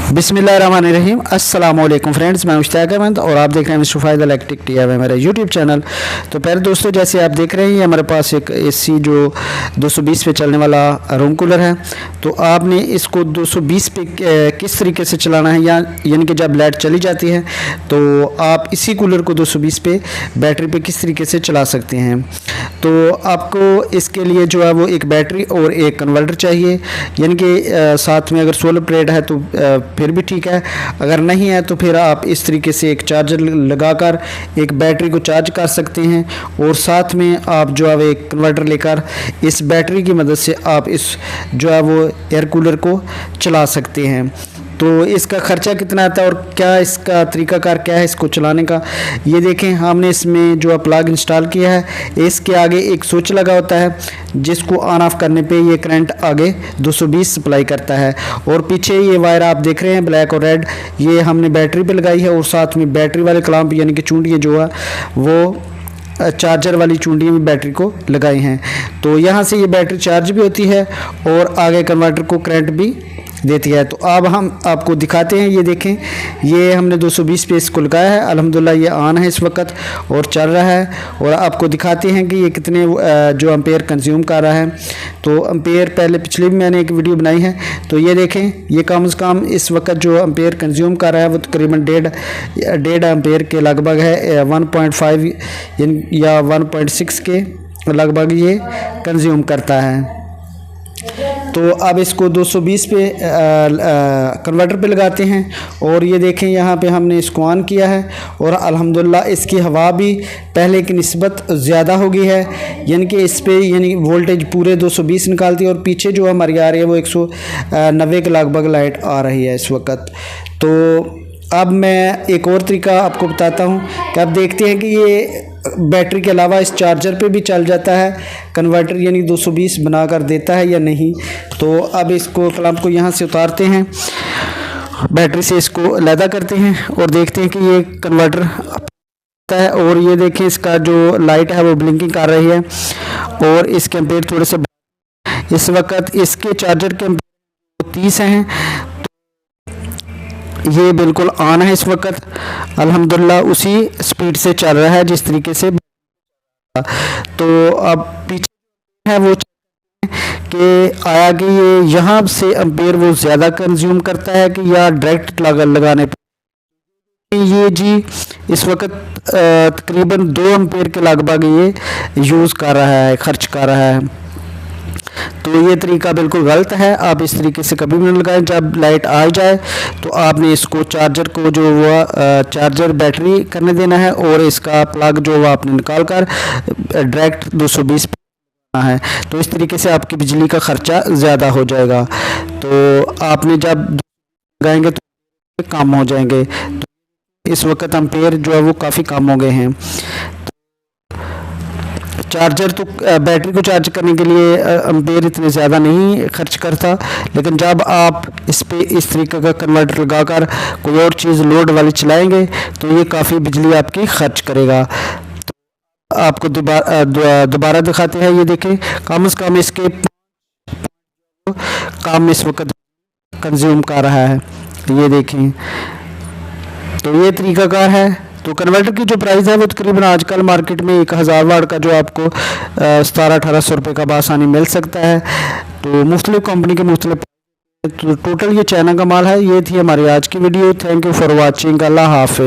बिस्मिल्लाहिर्रहमानिर्रहीम। अस्सलाम वालेकुम फ्रेंड्स, मैं मुश्ताक अहमद और आप देख रहे हैं मिस्टर फ़ायद इलेक्ट्रिक टीवी मेरा यूट्यूब चैनल। तो पहले दोस्तों, जैसे आप देख रहे हैं, ये हमारे पास एक एसी जो 220 पे चलने वाला रूम कूलर है। तो आपने इसको 220 पे किस तरीके से चलाना है, यानी कि जब लाइट चली जाती है तो आप इसी कूलर को 220 पे बैटरी पे किस तरीके से चला सकते हैं। तो आपको इसके लिए जो है वो एक बैटरी और एक कन्वर्टर चाहिए, यानी कि साथ में अगर सोलर प्लेट है तो फिर भी ठीक है, अगर नहीं है तो फिर आप इस तरीके से एक चार्जर लगाकर एक बैटरी को चार्ज कर सकते हैं और साथ में आप जो है एक कन्वर्टर लेकर इस बैटरी की मदद से आप इस जो है वो एयर कूलर को चला सकते हैं। तो इसका ख़र्चा कितना आता है और क्या इसका तरीक़ाकार क्या है इसको चलाने का, ये देखें। हमने इसमें जो प्लग इंस्टॉल किया है, इसके आगे एक स्विच लगा होता है जिसको ऑन ऑफ करने पे ये करंट आगे 220 सप्लाई करता है। और पीछे ये वायर आप देख रहे हैं ब्लैक और रेड, ये हमने बैटरी पे लगाई है और साथ में बैटरी वाले क्लैंप यानी कि चूंडियाँ जो है वो चार्जर वाली चूंडियाँ भी बैटरी को लगाई हैं। तो यहाँ से ये बैटरी चार्ज भी होती है और आगे कन्वर्टर को करंट भी देती है। तो अब हम आपको दिखाते हैं, ये देखें, ये हमने 220 पे इसको लगाया है। अल्हम्दुलिल्लाह ये ऑन है इस वक्त और चल रहा है। और आपको दिखाते हैं कि ये कितने जो एम्पेयर कंज्यूम कर रहा है। तो एम्पेयर पहले पिछले भी मैंने एक वीडियो बनाई है, तो ये देखें, ये कम से कम इस वक्त जो एम्पेयर कंज्यूम कर रहा है वो तकरीबन डेढ़ एम्पेयर के लगभग है। 1.5 या 1.6 के लगभग ये कंज्यूम करता है। तो अब इसको 220 पे कन्वर्टर पे लगाते हैं और ये देखें, यहाँ पे हमने इसको ऑन किया है और अल्हम्दुलिल्लाह इसकी हवा भी पहले की निस्बत ज़्यादा हो गई है, यानी कि इस पे यानी वोल्टेज पूरे 220 निकालती है और पीछे जो हमारी आ रही है वो 190 के लगभग लाइट आ रही है इस वक्त। तो अब मैं एक और तरीका आपको बताता हूँ कि आप देखते हैं कि ये बैटरी के अलावा इस चार्जर पे भी चल जाता है कन्वर्टर, यानी 220 बना कर देता है या नहीं। तो अब इसको क्लैंप को यहाँ से उतारते हैं, बैटरी से इसको अलहदा करते हैं और देखते हैं कि ये कन्वर्टर है। और ये देखें, इसका जो लाइट है वो ब्लिंकिंग कर रही है और इसके एम्पेयर थोड़े से इस वक्त इसके चार्जर के 30 हैं। ये बिल्कुल ऑन है इस वक्त, अल्हम्दुलिल्लाह उसी स्पीड से चल रहा है जिस तरीके से। तो अब पीछे है वो कि आया कि ये यहाँ से एम्पेयर वो ज़्यादा कंज्यूम करता है कि या डायरेक्ट लगाने पे। ये जी इस वक्त तकरीबन 2 एम्पेयर के लगभग ये यूज़ कर रहा है, खर्च कर रहा है। तो ये तरीका बिल्कुल गलत है, आप इस तरीके से कभी भी न लगाएं। जब लाइट आ जाए तो आपने इसको चार्जर को जो हुआ चार्जर बैटरी करने देना है और इसका प्लग जो हुआ आपने निकाल कर डायरेक्ट 220 पे है। तो इस तरीके से आपकी बिजली का ख़र्चा ज़्यादा हो जाएगा। तो आपने जब लगाएंगे तो कम हो जाएंगे। तो इस वक्त एम्पेयर जो है वो काफ़ी कम हो गए हैं। चार्जर तो बैटरी को चार्ज करने के लिए एम्पेयर इतने ज़्यादा नहीं खर्च करता, लेकिन जब आप इस पे इस तरीके का कन्वर्टर लगाकर कोई और चीज़ लोड वाली चलाएंगे तो ये काफ़ी बिजली आपकी खर्च करेगा। तो आपको दोबारा दिखाते हैं, ये देखें, कम से कम इसके काम इस वक्त कंज्यूम कर रहा है, ये देखें। तो ये तरीकाकार है। तो कन्वर्टर की जो प्राइस है वो तकरीबन आजकल मार्केट में 1000 वाट का जो आपको 1700-1800 रुपये का आसानी मिल सकता है। तो मुख्तलिफ कंपनी के मुख्तलिफ, तो टोटल ये चाइना का माल है। ये थी हमारी आज की video. Thank you for watching. अल्लाह हाफ़िज़।